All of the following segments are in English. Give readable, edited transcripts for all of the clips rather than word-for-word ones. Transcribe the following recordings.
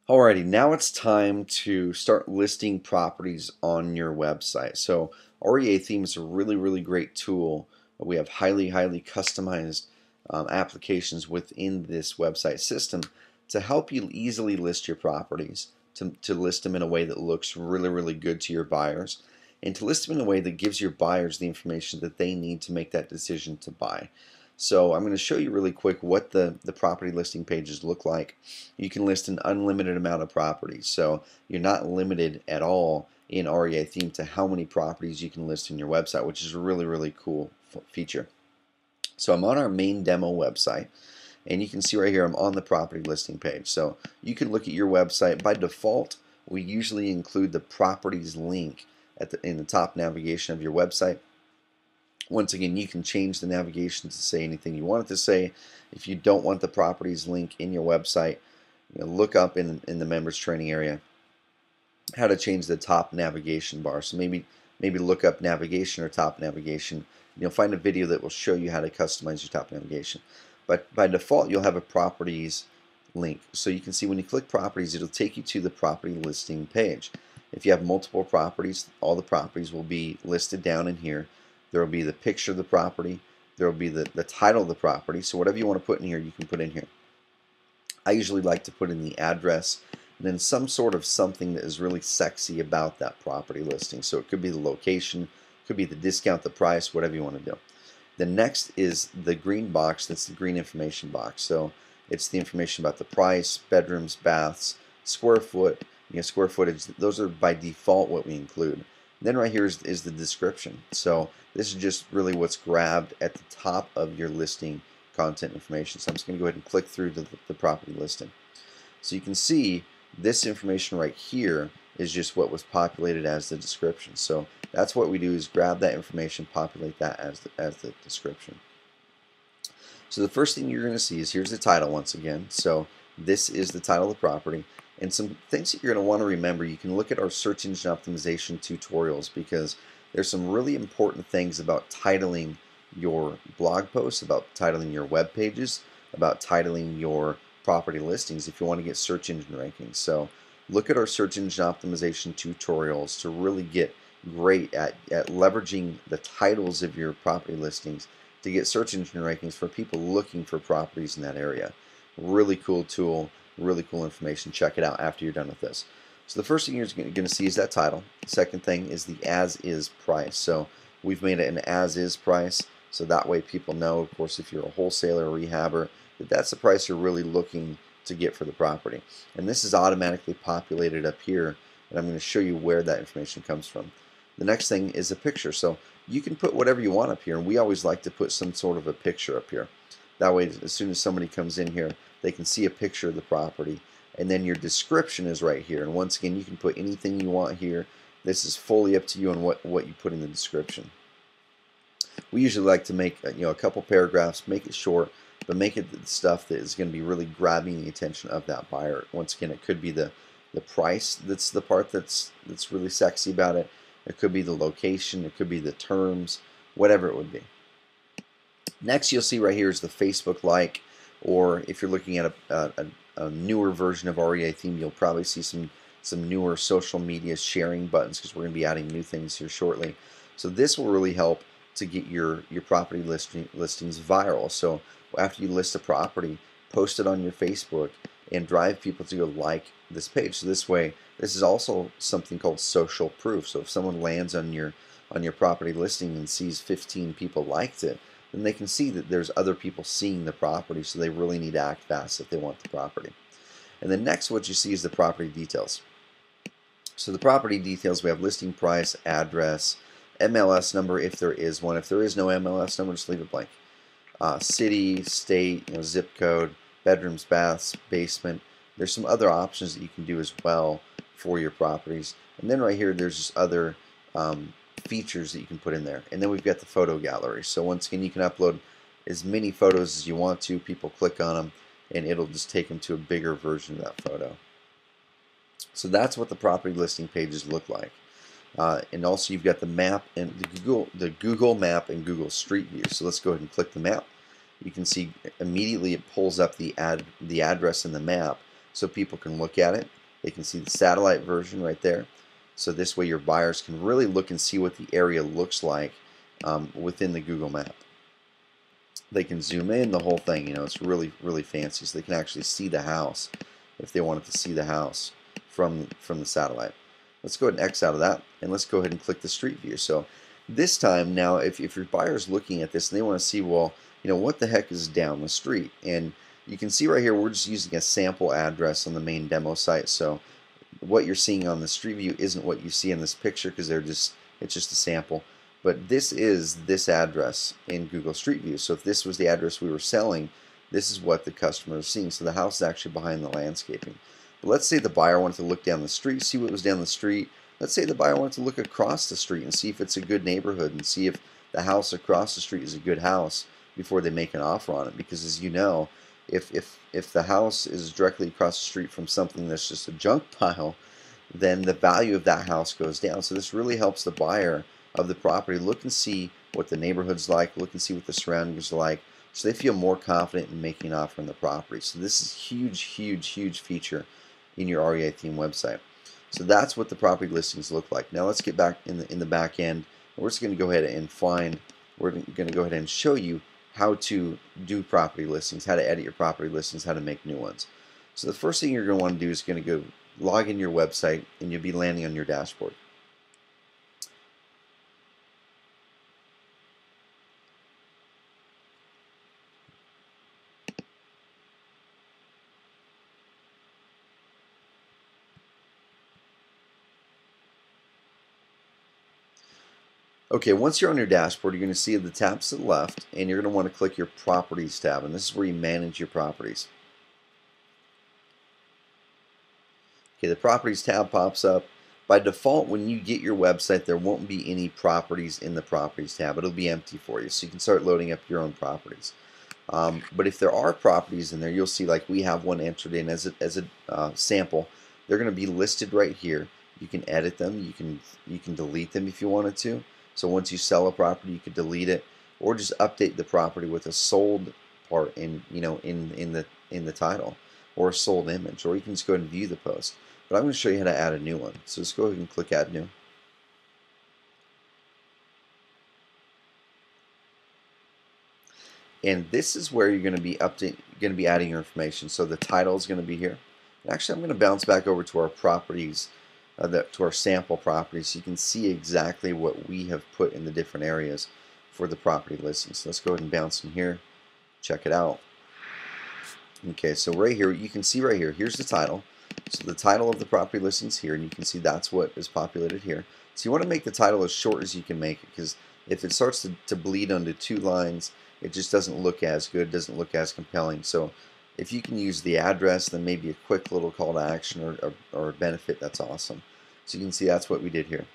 Alrighty, now it's time to start listing properties on your website. So REItheme is a really great tool. We have highly customized applications within this website system to help you easily list your properties, to list them in a way that looks really good to your buyers, and to list them in a way that gives your buyers the information that they need to make that decision to buy. So I'm going to show you really quick what the property listing pages look like. You can list an unlimited amount of properties, so you're not limited at all in REItheme to how many properties you can list in your website, which is a really cool feature. So I'm on our main demo website, and you can see right here I'm on the property listing page. So you can look at your website. By default, we usually include the properties link in the top navigation of your website. Once again, you can change the navigation to say anything you want it to say. If you don't want the properties link in your website, look up in the members training area how to change the top navigation bar. So maybe look up navigation or top navigation. You'll find a video that will show you how to customize your top navigation. But by default, you'll have a properties link. So you can see when you click properties, it'll take you to the property listing page. If you have multiple properties, all the properties will be listed down in here. There will be the picture of the property. There will be the title of the property. So whatever you want to put in here, you can put in here. I usually like to put in the address and then some sort of something that is really sexy about that property listing. So it could be the location, could be the discount, the price, whatever you want to do. The next is the green box. That's the green information box. So it's the information about the price, bedrooms, baths, square footage. Those are by default what we include. Then right here is the description. So this is just really what's grabbed at the top of your listing content information. So I'm just going to go ahead and click through the property listing. So you can see this information right here is just what was populated as the description. So that's what we do, is grab that information, populate that as the description. So the first thing you're going to see is here's the title once again. So this is the title of the property. And some things that you're going to want to remember, you can look at our search engine optimization tutorials, because there's some really important things about titling your blog posts, about titling your web pages, about titling your property listings if you want to get search engine rankings. So look at our search engine optimization tutorials to really get great at leveraging the titles of your property listings to get search engine rankings for people looking for properties in that area. Really cool tool, really cool information. Check it out after you're done with this. So the first thing you're going to see is that title. The second thing is the as-is price. So we've made it an as-is price, so that way people know, of course, if you're a wholesaler or rehabber, that that's the price you're really looking to get for the property. And this is automatically populated up here, and I'm going to show you where that information comes from. The next thing is a picture. So you can put whatever you want up here, and we always like to put some sort of a picture up here. That way, as soon as somebody comes in here, they can see a picture of the property. And then your description is right here. And once again, you can put anything you want here. This is fully up to you on what you put in the description. We usually like to make a couple paragraphs, make it short, but make it the stuff that is going to be really grabbing the attention of that buyer. Once again, it could be the price that's the part that's really sexy about it. It could be the location. It could be the terms, whatever it would be. Next, you'll see right here is the Facebook like, or if you're looking at a newer version of REItheme, you'll probably see some newer social media sharing buttons, because we're going to be adding new things here shortly. So this will really help to get your property listings viral. So after you list a property, post it on your Facebook and drive people to go like this page. So this way, this is also something called social proof. So if someone lands on your property listing and sees 15 people liked it, then they can see that there's other people seeing the property, so they really need to act fast if they want the property. And then next, what you see is the property details. So the property details, we have listing price, address, MLS number if there is one. If there is no MLS number, just leave it blank. City, state, zip code, bedrooms, baths, basement. There's some other options that you can do as well for your properties. And then right here, there's just other features that you can put in there. And then we've got the photo gallery. So once again, you can upload as many photos as you want to. People click on them, and it'll just take them to a bigger version of that photo. So that's what the property listing pages look like. And also you've got the map and the Google Map and Google Street View. So let's go ahead and click the map. You can see immediately it pulls up the address in the map, so people can look at it. They can see the satellite version right there. So this way your buyers can really look and see what the area looks like within the Google map. They can zoom in, the whole thing, it's really, really fancy. So they can actually see the house if they wanted to see the house from the satellite. Let's go ahead and X out of that, and let's go ahead and click the street view. So this time now, if your buyer's looking at this and they want to see, well, what the heck is down the street? And you can see right here, we're just using a sample address on the main demo site. So what you're seeing on the street view isn't what you see in this picture because it's just a sample. But this is this address in Google Street View. So if this was the address we were selling, this is what the customer is seeing. So the house is actually behind the landscaping. But let's say the buyer wanted to look down the street, see what was down the street. Let's say the buyer wanted to look across the street and see if it's a good neighborhood and see if the house across the street is a good house before they make an offer on it. Because as you know, if the house is directly across the street from something that's just a junk pile, then the value of that house goes down. So this really helps the buyer of the property look and see what the neighborhood's like, look and see what the surroundings are like, so they feel more confident in making an offer on the property. So this is huge, huge, huge feature in your REItheme website. So that's what the property listings look like. Now let's get back in the back end. We're just going to go ahead and we're going to go ahead and show you how to do property listings, how to edit your property listings, how to make new ones. So the first thing you're going to want to do is going to go log in your website, and you'll be landing on your dashboard. Okay, once you're on your dashboard, you're going to see the tabs to the left, and you're going to want to click your Properties tab, and this is where you manage your properties. Okay, the Properties tab pops up. By default, when you get your website, there won't be any properties in the Properties tab. It'll be empty for you, so you can start loading up your own properties. But if there are properties in there, you'll see like we have one entered in as a sample. They're going to be listed right here. You can edit them. You can delete them if you wanted to. So once you sell a property, you could delete it, or just update the property with a sold part in the title, or a sold image, or you can just go ahead and view the post. But I'm going to show you how to add a new one. So just go ahead and click Add New. And this is where you're going to be adding your information. So the title is going to be here. And actually, I'm going to bounce back over to our properties. To our sample properties, so you can see exactly what we have put in the different areas for the property listings. So let's go ahead and bounce in here, check it out. Okay, so right here, you can see right here, here's the title. So the title of the property listings here, and you can see that's what is populated here. So you want to make the title as short as you can make it, because if it starts to bleed onto 2 lines, it just doesn't look as good, doesn't look as compelling. So if you can use the address, then maybe a quick little call to action or a benefit, that's awesome. So you can see that's what we did here.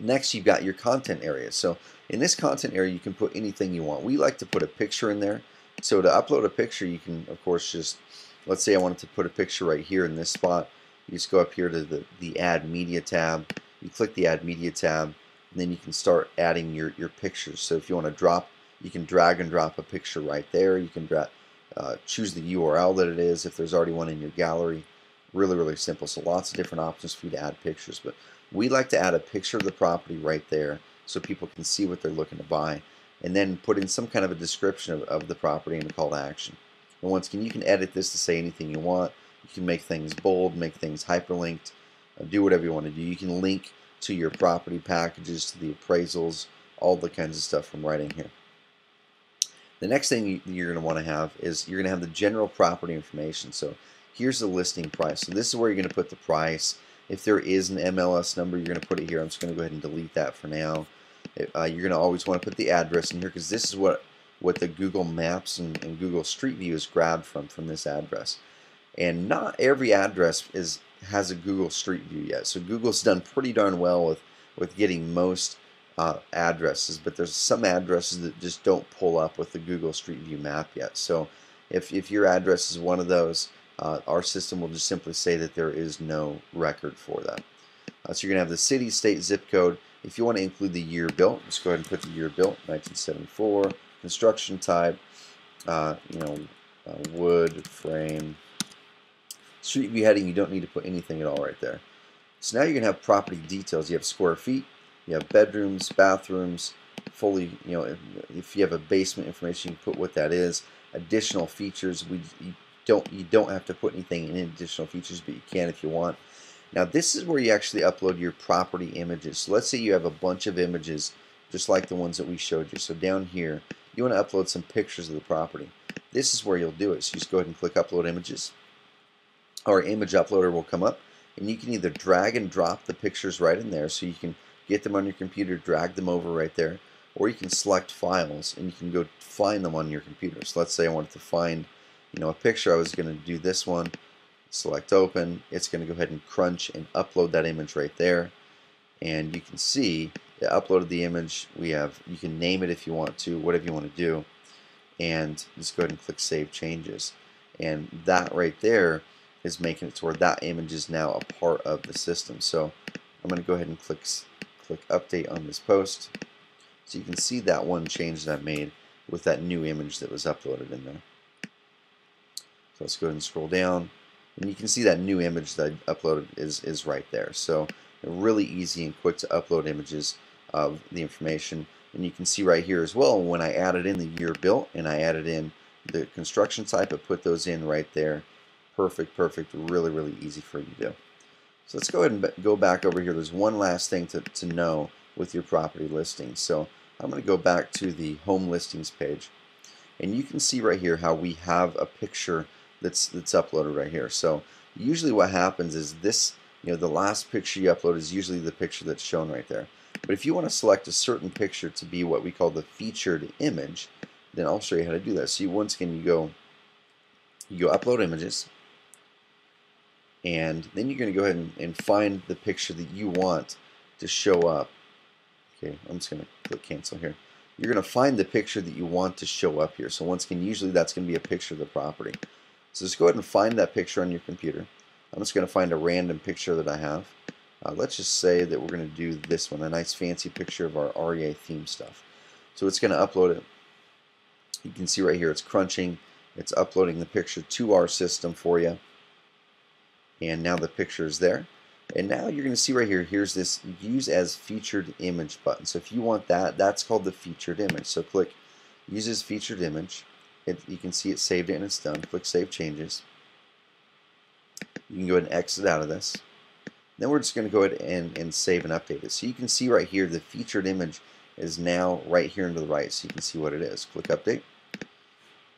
Next, you've got your content area. So in this content area, you can put anything you want. We like to put a picture in there. So to upload a picture, you can, of course, just, let's say I wanted to put a picture right here in this spot. You just go up here to the Add Media tab. You click the Add Media tab, and then you can start adding your pictures. So if you want to drop, you can drag and drop a picture right there. You can choose the URL that it is if there's already one in your gallery. Really, really simple. So lots of different options for you to add pictures. But we like to add a picture of the property right there so people can see what they're looking to buy. And then put in some kind of a description of the property and a call to action. And once again, you can edit this to say anything you want. You can make things bold, make things hyperlinked, do whatever you want to do. You can link to your property packages, to the appraisals, all the kinds of stuff from right in here. The next thing you're going to want to have is you're going to have the general property information. So here's the listing price. So this is where you're going to put the price. If there is an MLS number, you're going to put it here. I'm just going to go ahead and delete that for now. You're going to always want to put the address in here, because this is what the Google Maps and Google Street View is grabbed from this address. And not every address has a Google Street View yet. So Google's done pretty darn well with getting most addresses, but there's some addresses that just don't pull up with the Google Street View map yet. So if your address is one of those, our system will just simply say that there is no record for that. So you're going to have the city, state, zip code. If you want to include the year built, just go ahead and put the year built, 1974. Construction type, wood frame Street view heading, you don't need to put anything at all right there. So now you're going to have property details. You have square feet, you have bedrooms, bathrooms, fully, if you have a basement information, you can put what that is. Additional features, you don't have to put anything in additional features, but you can if you want. Now this is where you actually upload your property images. So let's say you have a bunch of images just like the ones that we showed you. So down here, you want to upload some pictures of the property. This is where you'll do it. So you just go ahead and click Upload Images. Our image uploader will come up, and you can either drag and drop the pictures right in there, so you can get them on your computer, drag them over right there, or you can select files and you can go find them on your computer. So let's say I wanted to find, a picture. I was going to do this one. Select Open. It's going to go ahead and crunch and upload that image right there, and you can see it uploaded the image. You can name it if you want to, whatever you want to do, and just go ahead and click Save Changes, and that right there is making it to where that image is now a part of the system. So I'm going to go ahead and click Update on this post, so you can see that one change that I made with that new image that was uploaded in there. So let's go ahead and scroll down, and you can see that new image that I uploaded is right there. So really easy and quick to upload images of the information. And you can see right here as well, when I added in the year built and I added in the construction type, I put those in right there. Perfect, really easy for you to do. So let's go ahead and go back over here. There's one last thing to know with your property listing. So I'm going to go back to the home listings page, and you can see right here how we have a picture that's uploaded right here. So usually what happens is this, the last picture you upload is usually the picture that's shown right there. But if you want to select a certain picture to be what we call the featured image, then I'll show you how to do that. So once again, you go Upload Images, and then you're going to go ahead and find the picture that you want to show up. Okay, I'm just going to click Cancel here. You're going to find the picture that you want to show up here. So once again, usually that's going to be a picture of the property. So just go ahead and find that picture on your computer. I'm just going to find a random picture that I have. Let's just say that we're going to do this one, a nice fancy picture of our REItheme stuff. So it's going to upload it. You can see right here it's crunching. It's uploading the picture to our system for you. And now the picture is there. And now you're going to see right here, here's this Use as Featured Image button. So if you want that, that's called the featured image. So click Use as Featured Image. You can see it saved it and it's done. Click Save Changes. You can go ahead and exit out of this. Then we're just going to go ahead and save and update it. So you can see right here the featured image is now right here to the right, so you can see what it is. Click Update.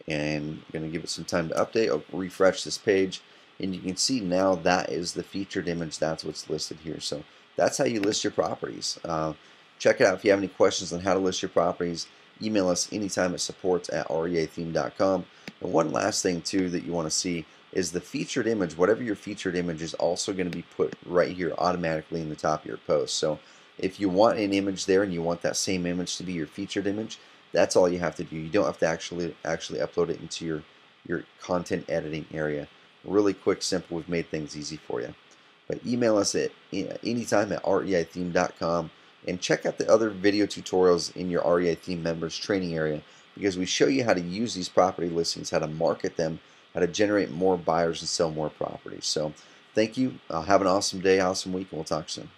And I'm going to give it some time to update. I'll refresh this page, and you can see now that is the featured image. That's what's listed here. So that's how you list your properties. Check it out. If you have any questions on how to list your properties, email us anytime at support@reitheme.com. And one last thing too that you want to see is the featured image. Whatever your featured image is also going to be put right here automatically in the top of your post. So if you want an image there and you want that same image to be your featured image, that's all you have to do. You don't have to actually upload it into your content editing area. Really quick, simple. We've made things easy for you. But email us at anytime at REitheme.com, and check out the other video tutorials in your REitheme members training area, because we show you how to use these property listings, how to market them, how to generate more buyers and sell more properties. So thank you. Have an awesome day, awesome week, and we'll talk soon.